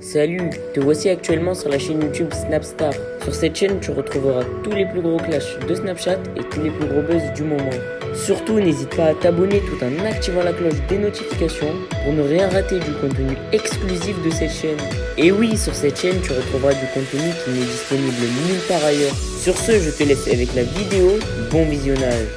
Salut, te voici actuellement sur la chaîne YouTube Snapstar. Sur cette chaîne, tu retrouveras tous les plus gros clashs de Snapchat et tous les plus gros buzz du moment. Surtout, n'hésite pas à t'abonner tout en activant la cloche des notifications pour ne rien rater du contenu exclusif de cette chaîne. Et oui, sur cette chaîne, tu retrouveras du contenu qui n'est disponible nulle part ailleurs. Sur ce, je te laisse avec la vidéo. Bon visionnage.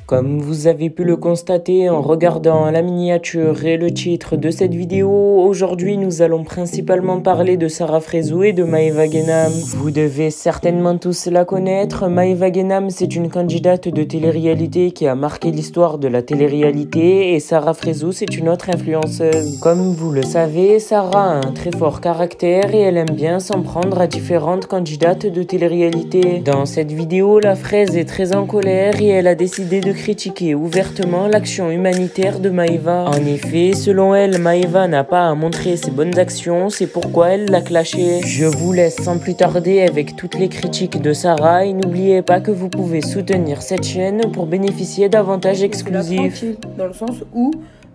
Comme vous avez pu le constater en regardant la miniature et le titre de cette vidéo, aujourd'hui nous allons principalement parler de Sarah Frezo et de Maeva Guénam. Vous devez certainement tous la connaître. Maeva Guénam, c'est une candidate de télé-réalité qui a marqué l'histoire de la télé-réalité, et Sarah Frezo, c'est une autre influenceuse. Comme vous le savez, Sarah a un très fort caractère et elle aime bien s'en prendre à différentes candidates de télé-réalité. Dans cette vidéo, la fraise est très en colère et elle a décidé de critiquer ouvertement l'action humanitaire de Maeva. En effet, selon elle, Maeva n'a pas à montrer ses bonnes actions, c'est pourquoi elle l'a clashée. Je vous laisse sans plus tarder avec toutes les critiques de Sarah et n'oubliez pas que vous pouvez soutenir cette chaîne pour bénéficier d'avantages exclusifs. Dans le sens où,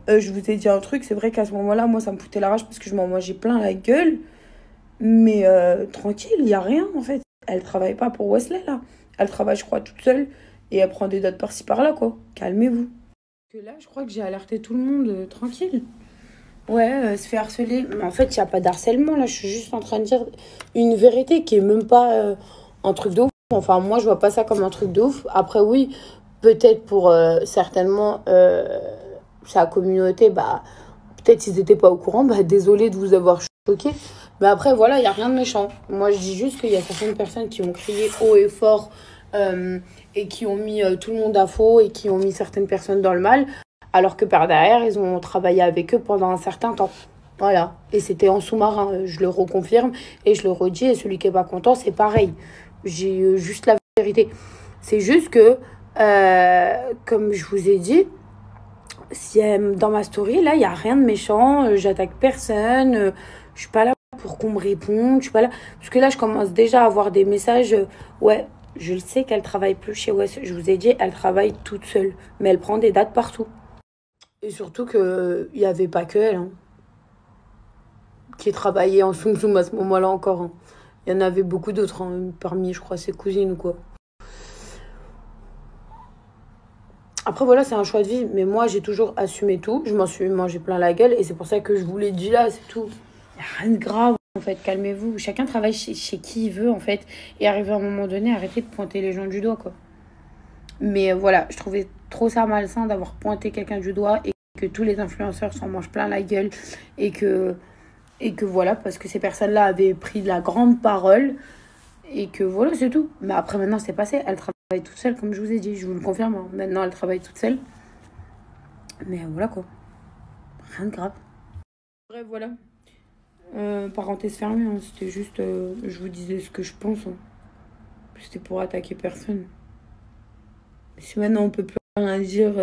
je vous ai dit un truc, c'est vrai qu'à ce moment-là, moi ça me foutait la rage parce que je m'en mangeais plein la gueule, mais tranquille, il n'y a rien en fait. Elle travaille pas pour Wesley là, elle travaille je crois toute seule. Et elle prend des dates par-ci par-là, quoi. Calmez-vous. Que là, je crois que j'ai alerté tout le monde, tranquille. Ouais, se fait harceler. Mais en fait, il n'y a pas d'harcèlement, là. Je suis juste en train de dire une vérité qui est même pas un truc de ouf. Enfin, moi, je vois pas ça comme un truc de ouf. Après, oui, peut-être pour certainement sa communauté, bah, peut-être ils n'étaient pas au courant. Bah, désolé de vous avoir choqué. Mais après, voilà, il n'y a rien de méchant. Moi, je dis juste qu'il y a certaines personnes qui ont crié haut et fort et qui ont mis tout le monde à faux et qui ont mis certaines personnes dans le mal, alors que par derrière, ils ont travaillé avec eux pendant un certain temps. Voilà. Et c'était en sous-marin, je le reconfirme et je le redis. Et celui qui n'est pas content, c'est pareil. J'ai juste la vérité. C'est juste que, comme je vous ai dit, si, dans ma story, là, il n'y a rien de méchant. J'attaque personne. Je suis pas là pour qu'on me réponde. Je suis pas là. Parce que là, je commence déjà à avoir des messages. Ouais. Je le sais qu'elle travaille plus chez West. Je vous ai dit, elle travaille toute seule. Mais elle prend des dates partout. Et surtout qu'il n'y avait pas que elle. Hein, qui travaillait en Zoom Zoom à ce moment-là encore. Hein. Il y en avait beaucoup d'autres. Hein, parmi, je crois, ses cousines ou quoi. Après, voilà, c'est un choix de vie. Mais moi, j'ai toujours assumé tout. Je m'en suis mangé plein la gueule. Et c'est pour ça que je vous l'ai dit là, c'est tout. Il n'y a rien de grave. En fait, calmez-vous. Chacun travaille chez qui il veut, en fait. Et arrivé à un moment donné, arrêtez de pointer les gens du doigt, quoi. Mais voilà, je trouvais trop ça malsain d'avoir pointé quelqu'un du doigt et que tous les influenceurs s'en mangent plein la gueule. Et que voilà, parce que ces personnes-là avaient pris de la grande parole. Et que voilà, c'est tout. Mais après, maintenant, c'est passé. Elle travaille toute seule, comme je vous ai dit. Je vous le confirme. Hein. Maintenant, elle travaille toute seule. Mais voilà, quoi. Rien de grave. Bref, voilà. Parenthèse fermée, hein, c'était juste, je vous disais ce que je pense. Hein. C'était pour attaquer personne. Si maintenant on peut plus rien dire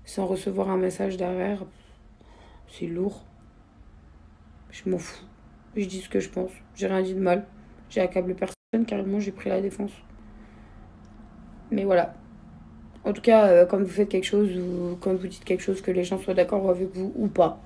sans recevoir un message derrière, c'est lourd. Je m'en fous. Je dis ce que je pense. J'ai rien dit de mal. J'ai accablé personne, carrément j'ai pris la défense. Mais voilà. En tout cas, quand vous faites quelque chose ou quand vous dites quelque chose, que les gens soient d'accord avec vous ou pas.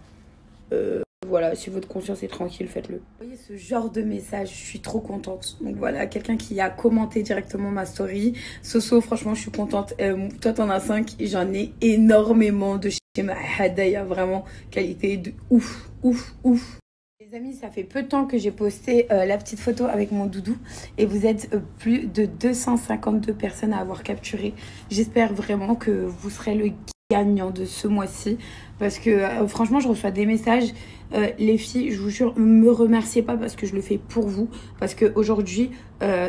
Voilà, si votre conscience est tranquille, faites-le. Vous voyez ce genre de message, je suis trop contente. Donc voilà, quelqu'un qui a commenté directement ma story. Soso, franchement, je suis contente. Toi, t'en as 5 et j'en ai énormément de chez ma Hadaya. Vraiment, qualité de ouf, ouf, ouf. Les amis, ça fait peu de temps que j'ai posté la petite photo avec mon doudou. Et vous êtes plus de 252 personnes à avoir capturé. J'espère vraiment que vous serez le gagnant de ce mois-ci. Parce que franchement, je reçois des messages. Les filles, je vous jure, me remerciez pas parce que je le fais pour vous. Parce qu'aujourd'hui,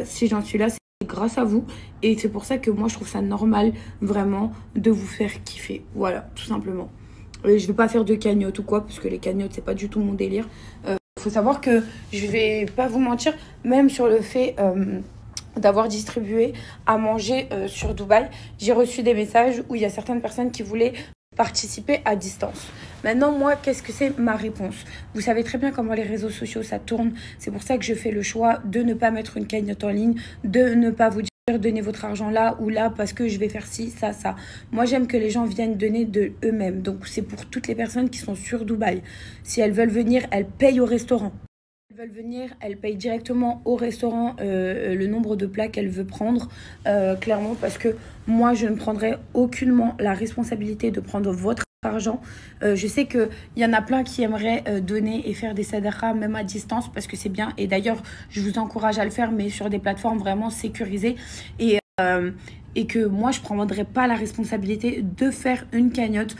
si j'en suis là, c'est grâce à vous. Et c'est pour ça que moi, je trouve ça normal, vraiment, de vous faire kiffer. Voilà, tout simplement. Je vais pas faire de cagnotte ou quoi, parce que les cagnottes, c'est pas du tout mon délire. Faut savoir que je vais pas vous mentir, même sur le fait d'avoir distribué à manger sur Dubaï, j'ai reçu des messages où il y a certaines personnes qui voulaient participer à distance. Maintenant, moi, qu'est-ce que c'est ma réponse? Vous savez très bien comment les réseaux sociaux, ça tourne. C'est pour ça que je fais le choix de ne pas mettre une cagnotte en ligne, de ne pas vous dire donnez votre argent là ou là parce que je vais faire ci, ça, ça. Moi, j'aime que les gens viennent donner de eux-mêmes. Donc, c'est pour toutes les personnes qui sont sur Dubaï. Si elles veulent venir, elles payent au restaurant. Elles veulent venir, elles payent directement au restaurant le nombre de plats qu'elles veulent prendre, clairement, parce que moi, je ne prendrai aucunement la responsabilité de prendre votre argent. Je sais qu'il y en a plein qui aimeraient donner et faire des sadaqa même à distance, parce que c'est bien. Et d'ailleurs, je vous encourage à le faire, mais sur des plateformes vraiment sécurisées. Et que moi, je ne prendrai pas la responsabilité de faire une cagnotte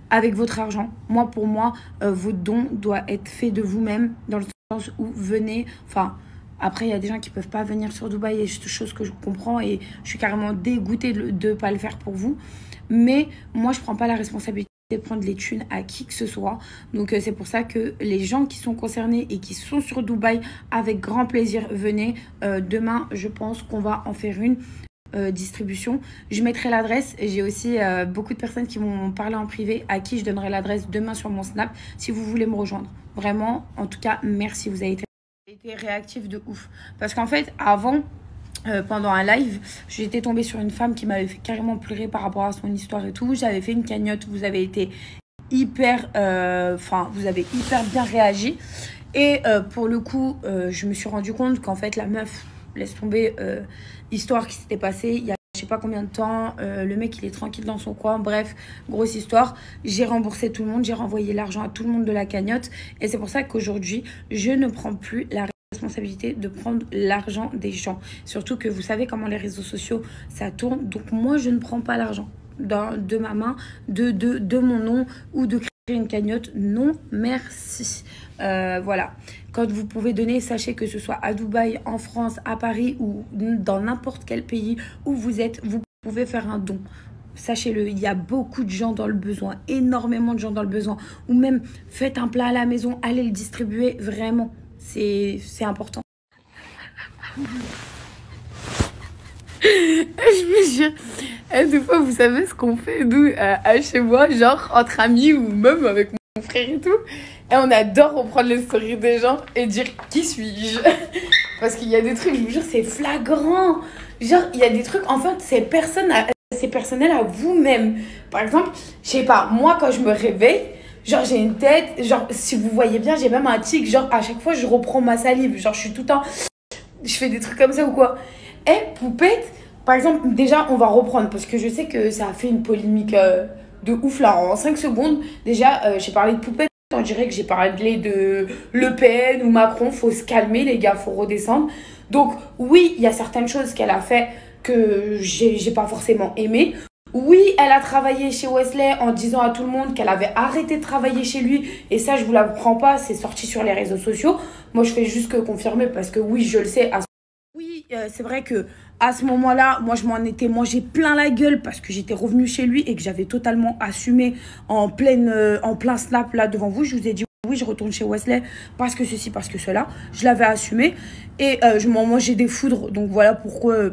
avec votre argent. Moi, pour moi, votre don doit être fait de vous-même, dans le sens où venez... Enfin, après, il y a des gens qui ne peuvent pas venir sur Dubaï, et c'est chose que je comprends, et je suis carrément dégoûtée de ne pas le faire pour vous. Mais moi, je ne prends pas la responsabilité de prendre les thunes à qui que ce soit. Donc, c'est pour ça que les gens qui sont concernés et qui sont sur Dubaï, avec grand plaisir, venez. Demain, je pense qu'on va en faire une distribution. Je mettrai l'adresse. J'ai aussi beaucoup de personnes qui m'ont parlé en privé, à qui je donnerai l'adresse demain sur mon Snap si vous voulez me rejoindre. Vraiment, en tout cas, merci. Vous avez été réactifs de ouf. Parce qu'en fait, avant, pendant un live, j'étais tombée sur une femme qui m'avait fait carrément pleurer par rapport à son histoire et tout. J'avais fait une cagnotte. Vous avez été hyper... vous avez hyper bien réagi. Et pour le coup, je me suis rendu compte qu'en fait, la meuf, laisse tomber, histoire qui s'était passée il y a je sais pas combien de temps, le mec il est tranquille dans son coin, bref, grosse histoire. J'ai remboursé tout le monde, j'ai renvoyé l'argent à tout le monde de la cagnotte, et c'est pour ça qu'aujourd'hui je ne prends plus la responsabilité de prendre l'argent des gens, surtout que vous savez comment les réseaux sociaux ça tourne, donc moi je ne prends pas l'argent de ma main, de mon nom, ou de créer une cagnotte, non merci. Voilà, quand vous pouvez donner, sachez que ce soit à Dubaï, en France, à Paris ou dans n'importe quel pays où vous êtes, vous pouvez faire un don. Sachez-le, il y a beaucoup de gens dans le besoin, énormément de gens dans le besoin. Ou même, faites un plat à la maison, allez le distribuer, vraiment, c'est important. Je me jure, des fois, vous savez ce qu'on fait, nous, chez moi, genre entre amis ou même avec mon frère et tout. Et on adore reprendre les stories des gens et dire qui suis-je. Parce qu'il y a des trucs, je vous jure, c'est flagrant. Genre, il y a des trucs, en fait, c'est personnel à vous-même. Par exemple, je sais pas, moi, quand je me réveille, genre, j'ai une tête, genre, si vous voyez bien, j'ai même un tic, genre, à chaque fois, je reprends ma salive. Genre, je suis tout le temps, je fais des trucs comme ça ou quoi. Et Poupette, par exemple, déjà, on va reprendre parce que je sais que ça a fait une polémique de ouf là. En 5 secondes, déjà, j'ai parlé de Poupette. On dirait que j'ai parlé de Le Pen ou Macron. Faut se calmer, les gars, faut redescendre. Donc, oui, il y a certaines choses qu'elle a fait que j'ai pas forcément aimé. Oui, elle a travaillé chez Wesley en disant à tout le monde qu'elle avait arrêté de travailler chez lui. Et ça, je vous l'apprends pas, c'est sorti sur les réseaux sociaux. Moi, je fais juste que confirmer parce que oui, je le sais. Oui, c'est vrai que à ce moment-là, moi, je m'en étais mangé plein la gueule parce que j'étais revenue chez lui et que j'avais totalement assumé en plein snap là devant vous. Je vous ai dit oui, je retourne chez Wesley parce que ceci, parce que cela. Je l'avais assumé et je m'en mangeais des foudres. Donc voilà pourquoi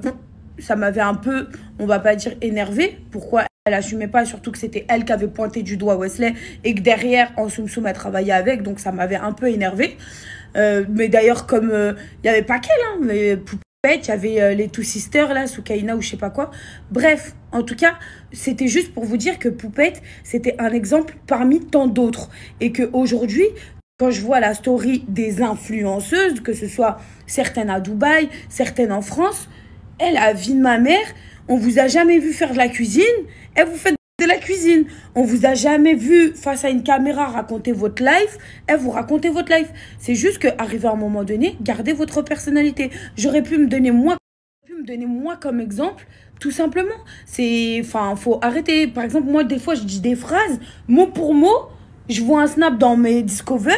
ça m'avait un peu, on va pas dire énervé. Pourquoi elle assumait pas, surtout que c'était elle qui avait pointé du doigt Wesley et que derrière, en Soum Soum, elle travaillait avec. Donc ça m'avait un peu énervé. Mais d'ailleurs, comme il n'y avait pas qu'elle, hein, mais Poupette, il y avait les Two Sisters, là, Soukaina ou je sais pas quoi. Bref, en tout cas, c'était juste pour vous dire que Poupette, c'était un exemple parmi tant d'autres. Et qu'aujourd'hui, quand je vois la story des influenceuses, que ce soit certaines à Dubaï, certaines en France, elle, la vie de ma mère, on vous a jamais vu faire de la cuisine, et vous faites de la cuisine. On vous a jamais vu face à une caméra raconter votre life, et vous racontez votre life. C'est juste qu'arrivé à un moment donné, gardez votre personnalité. J'aurais pu me donner moi comme exemple, tout simplement. Faut arrêter. Par exemple, moi, des fois, je dis des phrases, mot pour mot, je vois un snap dans mes discover,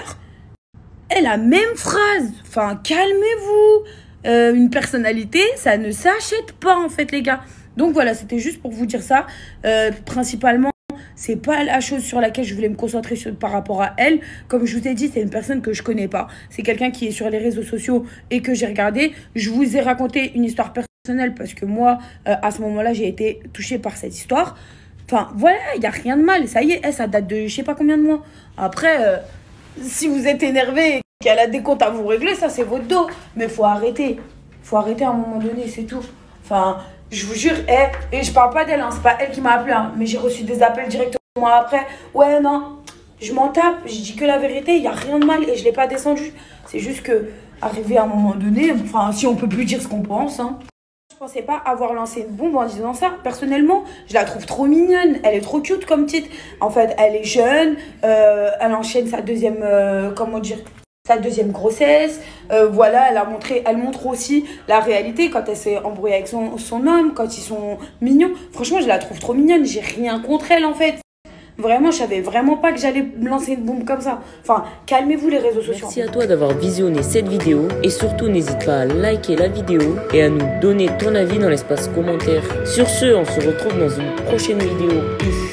et la même phrase. Enfin, calmez-vous. Une personnalité, ça ne s'achète pas, en fait, les gars. Donc voilà, c'était juste pour vous dire ça. Principalement, c'est pas la chose sur laquelle je voulais me concentrer par rapport à elle. Comme je vous ai dit, c'est une personne que je connais pas. C'est quelqu'un qui est sur les réseaux sociaux et que j'ai regardé. Je vous ai raconté une histoire personnelle parce que moi, à ce moment-là, j'ai été touchée par cette histoire. Enfin, voilà, il n'y a rien de mal. Ça y est, ça date de je sais pas combien de mois. Après, si vous êtes énervé et qu'elle a des comptes à vous régler, ça, c'est votre dos. Mais faut arrêter. Faut arrêter à un moment donné, c'est tout. Enfin... Je vous jure, et je parle pas d'elle, hein, c'est pas elle qui m'a appelé, hein, mais j'ai reçu des appels directement après. Ouais, non, Je m'en tape, je dis que la vérité, il n'y a rien de mal et je l'ai pas descendu. C'est juste que, arrivé à un moment donné, enfin, si on peut plus dire ce qu'on pense, hein. Je pensais pas avoir lancé une bombe en disant ça. Personnellement, je la trouve trop mignonne. Elle est trop cute comme petite. En fait, elle est jeune. Elle enchaîne sa deuxième, sa deuxième grossesse. Voilà, elle montre aussi la réalité quand elle s'est embrouillée avec son homme, quand ils sont mignons. Franchement, je la trouve trop mignonne. J'ai rien contre elle en fait. Vraiment, je savais vraiment pas que j'allais lancer une bombe comme ça. Enfin, calmez-vous les réseaux sociaux. Merci à toi d'avoir visionné cette vidéo et surtout n'hésite pas à liker la vidéo et à nous donner ton avis dans l'espace commentaire. Sur ce, on se retrouve dans une prochaine vidéo. Peace.